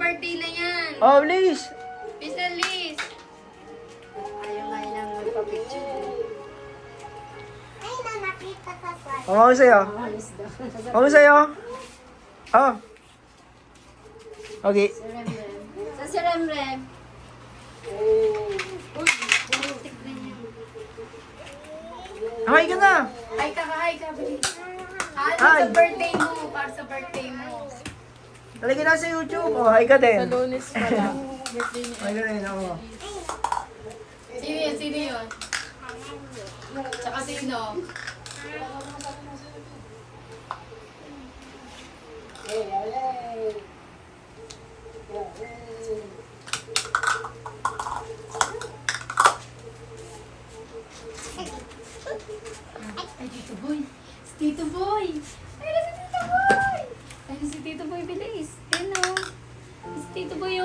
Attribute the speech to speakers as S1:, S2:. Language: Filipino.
S1: birthday na yan.
S2: Oh, Liz!
S1: Mr. Liz. Ayaw nga lang magpa-picture.
S3: Ay, na nakita ka sa
S2: Ano sa'yo?
S1: Alis daw.
S2: Ano sa'yo? Oh. Okay.
S1: Si Remrem. Sa si Remrem. Uy, pumuntik na niya.
S2: Hi ka na!
S1: Hi ka, bilis. Hi,
S2: Hi.
S1: sa birthday mo, para sa birthday mo.
S2: Talagyan na sa YouTube. Oh, hi ka din.
S4: Lunes pala. Birthday niya.
S2: Hi ka din, ako.
S1: Sino yun? Sino yun? Tsaka sino? Ay, Tito Boy! Si Tito Boy! Ay, si Tito Boy! Ay, si Tito Boy, bilis! Ayun o! Si Tito Boy,